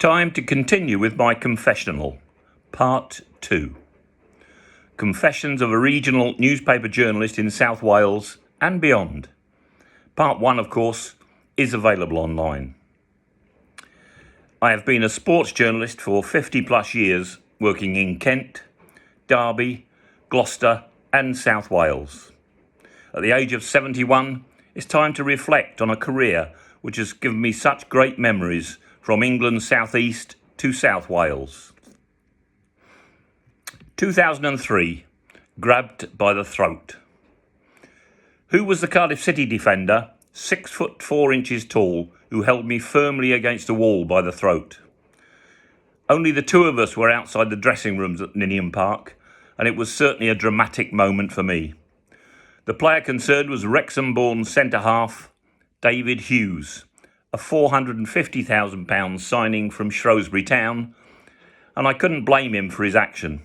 time to continue with my confessional, part 2. Confessions of a regional newspaper journalist in South Wales and beyond. Part 1, of course, is available online. I have been a sports journalist for 50 plus years, working in Kent, Derby, Gloucester and South Wales. At the age of 71, it's time to reflect on a career which has given me such great memories from England's southeast to South Wales. 2003, grabbed by the throat. Who was the Cardiff City defender, 6 foot 4 inches tall, who held me firmly against a wall by the throat? Only the two of us were outside the dressing rooms at Ninian Park, and it was certainly a dramatic moment for me. The player concerned was Wrexham-born centre-half David Hughes, a £450,000 signing from Shrewsbury Town, and I couldn't blame him for his action.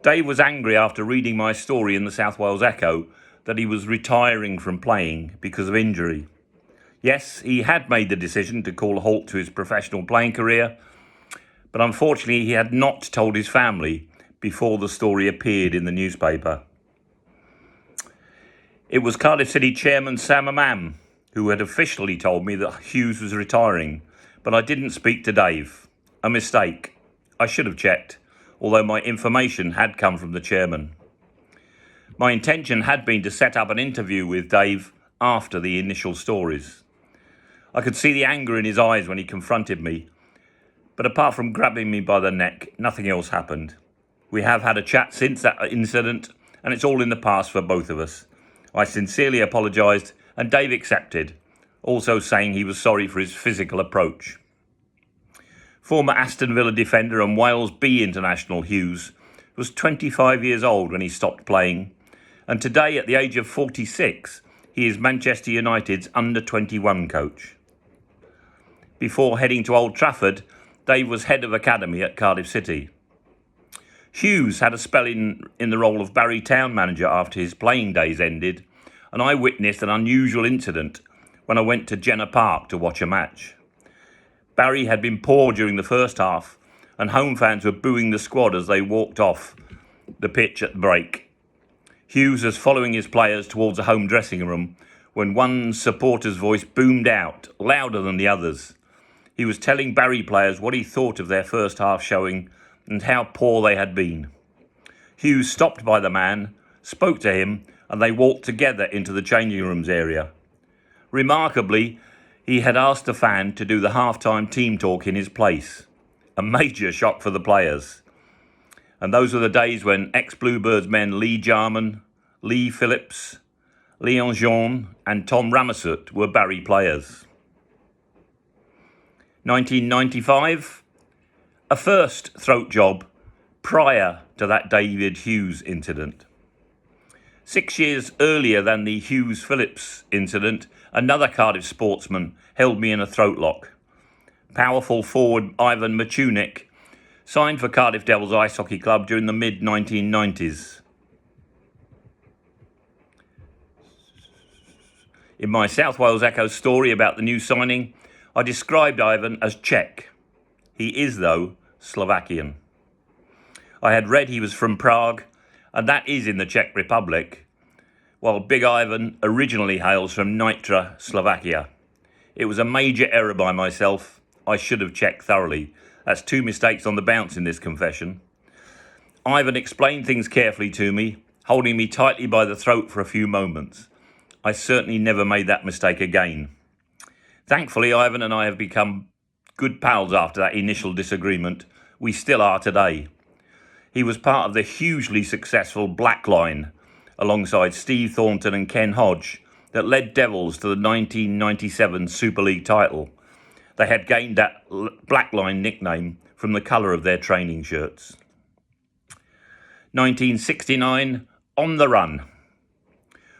Dave was angry after reading my story in the South Wales Echo that he was retiring from playing because of injury. Yes, he had made the decision to call a halt to his professional playing career, but unfortunately he had not told his family before the story appeared in the newspaper. It was Cardiff City chairman Sam Amam who had officially told me that Hughes was retiring, but I didn't speak to Dave. A mistake. I should have checked, although my information had come from the chairman. My intention had been to set up an interview with Dave after the initial stories. I could see the anger in his eyes when he confronted me, but apart from grabbing me by the neck, nothing else happened. We have had a chat since that incident, and it's all in the past for both of us. I sincerely apologised, and Dave accepted, also saying he was sorry for his physical approach. Former Aston Villa defender and Wales B international Hughes was 25 years old when he stopped playing, and today at the age of 46, he is Manchester United's under-21 coach. Before heading to Old Trafford, Dave was head of academy at Cardiff City. Hughes had a spell in the role of Barry Town manager after his playing days ended, and I witnessed an unusual incident when I went to Jenner Park to watch a match. Barry had been poor during the first half, and home fans were booing the squad as they walked off the pitch at the break. Hughes was following his players towards the home dressing room when one supporter's voice boomed out, louder than the others. He was telling Barry players what he thought of their first half showing and how poor they had been. Hughes stopped by the man, spoke to him, and they walked together into the changing rooms area. Remarkably, he had asked the fan to do the half-time team talk in his place. A major shock for the players. And those were the days when ex-Bluebirds men Lee Jarman, Lee Phillips, Leon Jean and Tom Ramesut were Barry players. 1995, a first throat job prior to that David Hughes incident. 6 years earlier than the Hughes-Phillips incident, another Cardiff sportsman held me in a throat lock. Powerful forward Ivan Machunik signed for Cardiff Devils Ice Hockey Club during the mid-1990s. In my South Wales Echo story about the new signing, I described Ivan as Czech. He is, though, Slovakian. I had read he was from Prague, and that is in the Czech Republic, while Big Ivan originally hails from Nitra, Slovakia. It was a major error by myself. I should have checked thoroughly. That's 2 mistakes on the bounce in this confession. Ivan explained things carefully to me, holding me tightly by the throat for a few moments. I certainly never made that mistake again. Thankfully, Ivan and I have become good pals after that initial disagreement. We still are today. He was part of the hugely successful Black Line, alongside Steve Thornton and Ken Hodge, that led Devils to the 1997 Super League title. They had gained that Black Line nickname from the colour of their training shirts. 1969, on the run.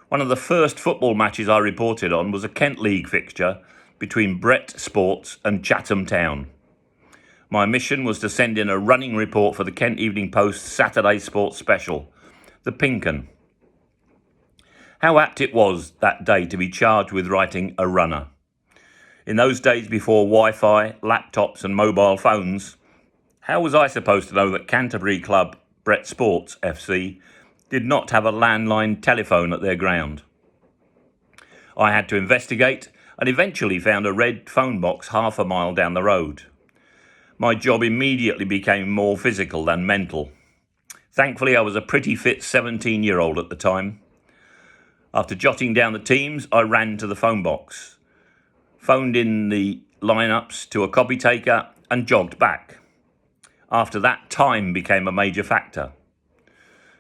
One of the first football matches I reported on was a Kent League fixture between Brett Sports and Chatham Town. My mission was to send in a running report for the Kent Evening Post Saturday Sports Special, the Pink 'Un. How apt it was that day to be charged with writing a runner. In those days before Wi-Fi, laptops and mobile phones, how was I supposed to know that Canterbury club Brett Sports FC did not have a landline telephone at their ground? I had to investigate and eventually found a red phone box half a mile down the road. My job immediately became more physical than mental. Thankfully, I was a pretty fit 17-year-old at the time. After jotting down the teams, I ran to the phone box, phoned in the lineups to a copy taker and jogged back. After that, time became a major factor.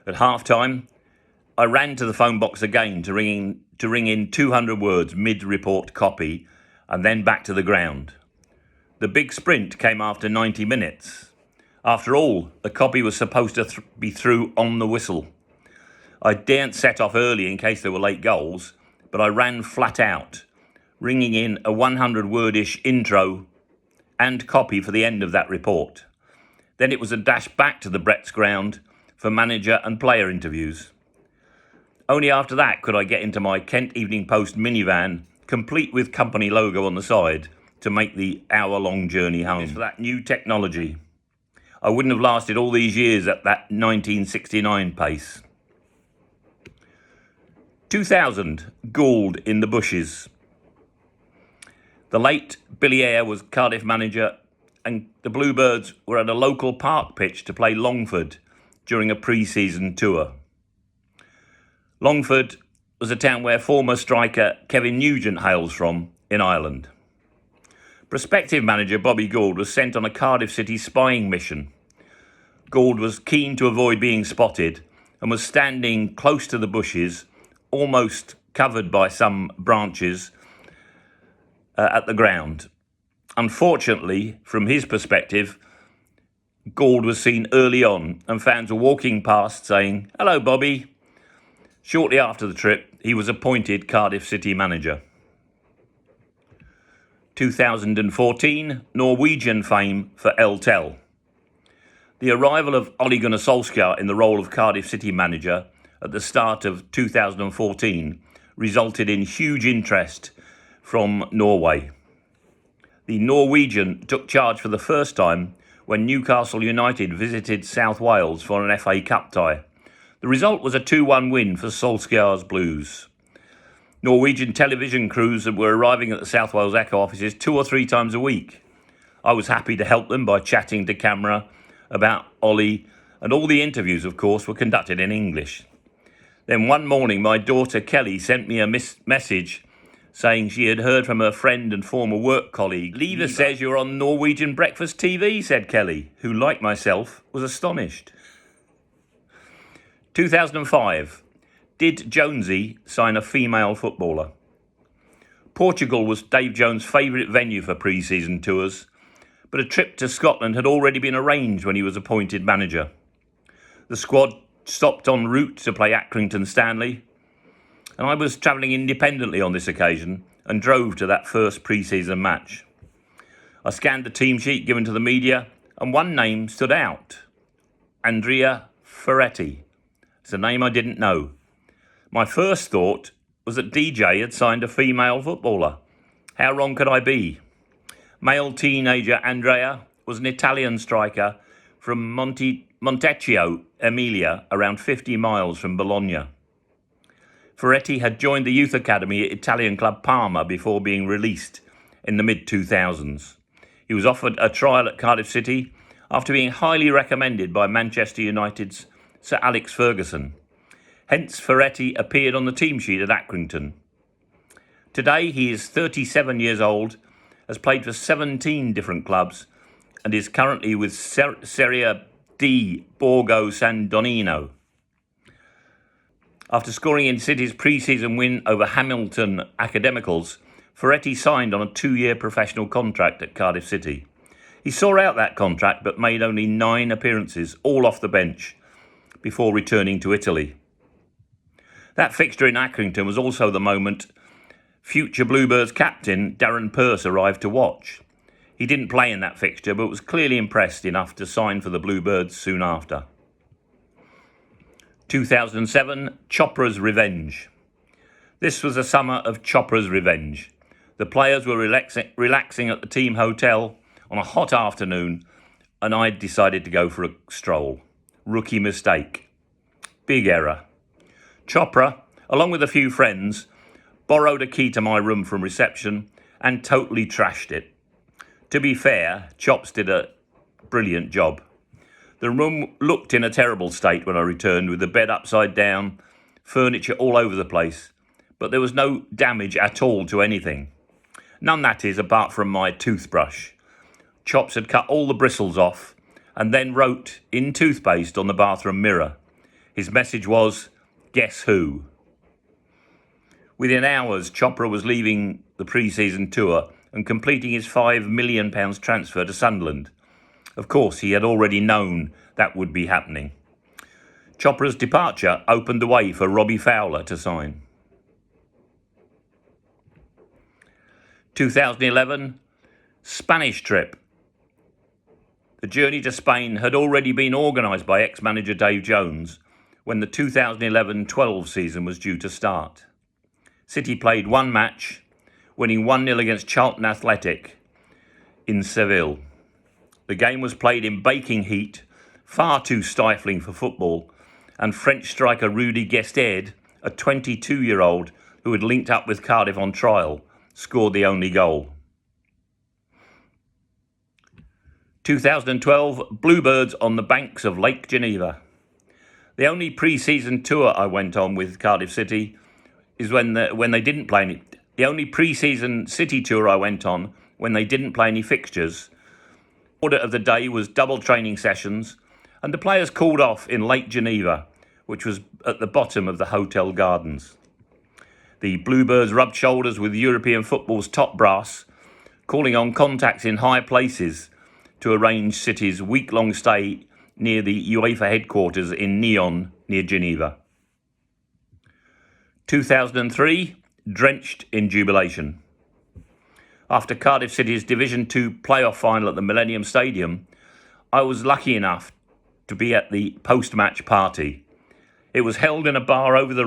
At half-time, I ran to the phone box again to ring in 200 words mid-report copy and then back to the ground. The big sprint came after 90 minutes. After all, the copy was supposed to be through on the whistle. I daren't set off early in case there were late goals, but I ran flat out, ringing in a 100-wordish intro and copy for the end of that report. Then it was a dash back to the Brett's ground for manager and player interviews. Only after that could I get into my Kent Evening Post minivan, complete with company logo on the side, to make the hour-long journey home. It's for that new technology. I wouldn't have lasted all these years at that 1969 pace. 2000, Gould in the bushes. The late Billy Eyre was Cardiff manager and the Bluebirds were at a local park pitch to play Longford during a pre-season tour. Longford was a town where former striker Kevin Nugent hails from in Ireland. Prospective manager Bobby Gould was sent on a Cardiff City spying mission. Gould was keen to avoid being spotted and was standing close to the bushes, almost covered by some branches at the ground. Unfortunately, from his perspective, Gould was seen early on and fans were walking past saying, "Hello, Bobby." Shortly after the trip, he was appointed Cardiff City manager. 2014, Norwegian fame for El Tel. The arrival of Ole Gunnar Solskjaer in the role of Cardiff City manager at the start of 2014 resulted in huge interest from Norway. The Norwegian took charge for the first time when Newcastle United visited South Wales for an FA Cup tie. The result was a 2-1 win for Solskjaer's Blues. Norwegian television crews were arriving at the South Wales Echo offices 2 or 3 times a week. I was happy to help them by chatting to camera about Ollie, and all the interviews, of course, were conducted in English. Then one morning, my daughter Kelly sent me a message saying she had heard from her friend and former work colleague. "Lever says you're on Norwegian Breakfast TV," said Kelly, who, like myself, was astonished. 2005. Did Jonesy sign a female footballer? Portugal was Dave Jones' favourite venue for pre-season tours, but a trip to Scotland had already been arranged when he was appointed manager. The squad stopped en route to play Accrington Stanley, and I was travelling independently on this occasion and drove to that first pre-season match. I scanned the team sheet given to the media, and one name stood out: Andrea Ferretti. It's a name I didn't know. My first thought was that DJ had signed a female footballer. How wrong could I be? Male teenager Andrea was an Italian striker from Montecchio, Emilia, around 50 miles from Bologna. Ferretti had joined the youth academy at Italian club Parma before being released in the mid-2000s. He was offered a trial at Cardiff City after being highly recommended by Manchester United's Sir Alex Ferguson. Hence, Ferretti appeared on the team sheet at Accrington. Today, he is 37 years old, has played for 17 different clubs, and is currently with Serie D Borgo San Donino. After scoring in City's pre-season win over Hamilton Academicals, Ferretti signed on a 2-year professional contract at Cardiff City. He saw out that contract but made only 9 appearances, all off the bench, before returning to Italy. That fixture in Accrington was also the moment future Bluebirds captain Darren Pearce arrived to watch. He didn't play in that fixture, but was clearly impressed enough to sign for the Bluebirds soon after. 2007, Chopra's Revenge. This was a summer of Chopra's revenge. The players were relaxing at the team hotel on a hot afternoon, and I decided to go for a stroll. Rookie mistake. Big error. Chopra, along with a few friends, borrowed a key to my room from reception and totally trashed it. To be fair, Chops did a brilliant job. The room looked in a terrible state when I returned, with the bed upside down, furniture all over the place, but there was no damage at all to anything. None, that is, apart from my toothbrush. Chops had cut all the bristles off and then wrote in toothpaste on the bathroom mirror. His message was, "Guess who?" Within hours, Chopra was leaving the pre-season tour and completing his £5 million transfer to Sunderland. Of course, he had already known that would be happening. Chopra's departure opened the way for Robbie Fowler to sign. 2011, Spanish trip. The journey to Spain had already been organised by ex-manager Dave Jones when the 2011-12 season was due to start. City played one match, winning 1-0 against Charlton Athletic in Seville. The game was played in baking heat, far too stifling for football, and French striker Rhodri Giggs, a 22-year-old who had linked up with Cardiff on trial, scored the only goal. 2012, Bluebirds on the banks of Lake Geneva. The only pre-season tour I went on with Cardiff City is when they didn't play any. The only pre-season City tour I went on when they didn't play any fixtures. Order of the day was double training sessions, and the players called off in Lake Geneva, which was at the bottom of the hotel gardens. The Bluebirds rubbed shoulders with European football's top brass, calling on contacts in high places to arrange City's week-long stay near the UEFA headquarters in Nyon, near Geneva. 2003, drenched in jubilation. After Cardiff City's Division 2 playoff final at the Millennium Stadium, I was lucky enough to be at the post-match party. It was held in a bar over the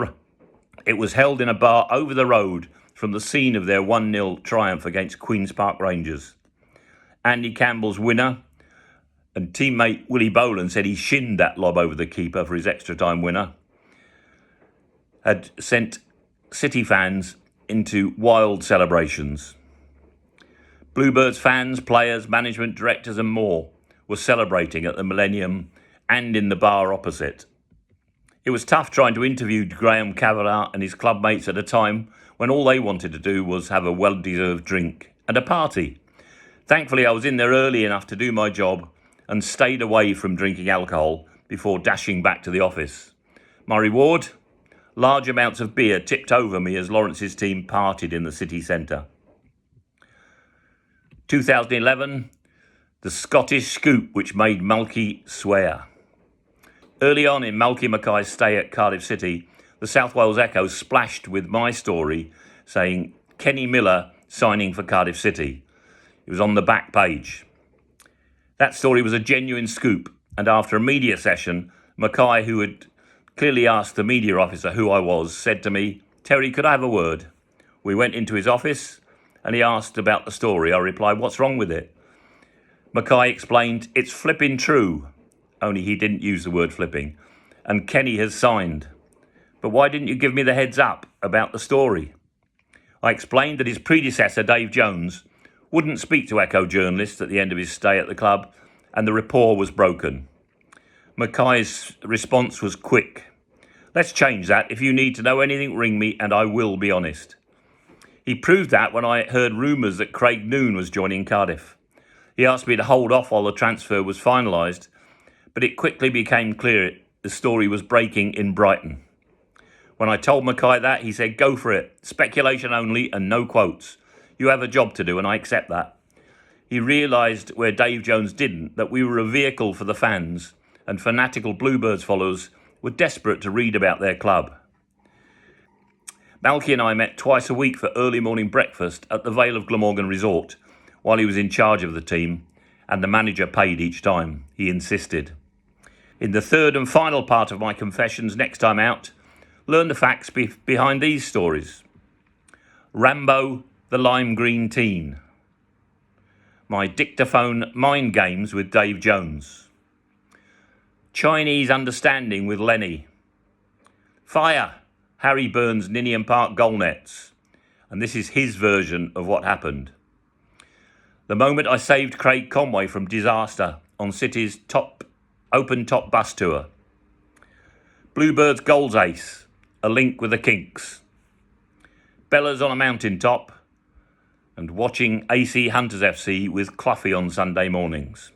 road from the scene of their 1-0 triumph against Queen's Park Rangers. Andy Campbell's winner and teammate Willie Boland said he shinned that lob over the keeper for his extra time winner, had sent City fans into wild celebrations. Bluebirds fans, players, management, directors and more were celebrating at the Millennium and in the bar opposite. It was tough trying to interview Graham Kavanagh and his club mates at a time when all they wanted to do was have a well-deserved drink and a party. Thankfully, I was in there early enough to do my job and stayed away from drinking alcohol before dashing back to the office. My reward? Large amounts of beer tipped over me as Lawrence's team partied in the city centre. 2011, the Scottish scoop which made Malky swear. Early on in Malky Mackay's stay at Cardiff City, the South Wales Echo splashed with my story saying Kenny Miller signing for Cardiff City. It was on the back page. That story was a genuine scoop, and after a media session, Mackay, who had clearly asked the media officer who I was, said to me, "Terry, could I have a word?" We went into his office and he asked about the story. I replied, "What's wrong with it?" Mackay explained, "It's flipping true," only he didn't use the word flipping, "and Kenny has signed. But why didn't you give me the heads up about the story?" I explained that his predecessor, Dave Jones, wouldn't speak to Echo journalists at the end of his stay at the club, and the rapport was broken. Mackay's response was quick. "Let's change that. If you need to know anything, ring me and I will be honest." He proved that when I heard rumours that Craig Noone was joining Cardiff. He asked me to hold off while the transfer was finalised, but it quickly became clear the story was breaking in Brighton. When I told Mackay that, he said, "Go for it. Speculation only and no quotes. You have a job to do and I accept that." He realised where Dave Jones didn't, that we were a vehicle for the fans, and fanatical Bluebirds followers were desperate to read about their club. Malky and I met twice a week for early morning breakfast at the Vale of Glamorgan Resort while he was in charge of the team, and the manager paid each time. He insisted. In the third and final part of my confessions next time out, learn the facts behind these stories. Rambo the lime green teen. My dictaphone mind games with Dave Jones. Chinese understanding with Lenny. Fire, Harry Burns' Ninian Park goal nets. And this is his version of what happened. The moment I saved Craig Conway from disaster on City's open top bus tour. Bluebirds goals ace, a link with the Kinks. Bella's on a mountain top, and watching AC Hunters FC with Cloughie on Sunday mornings.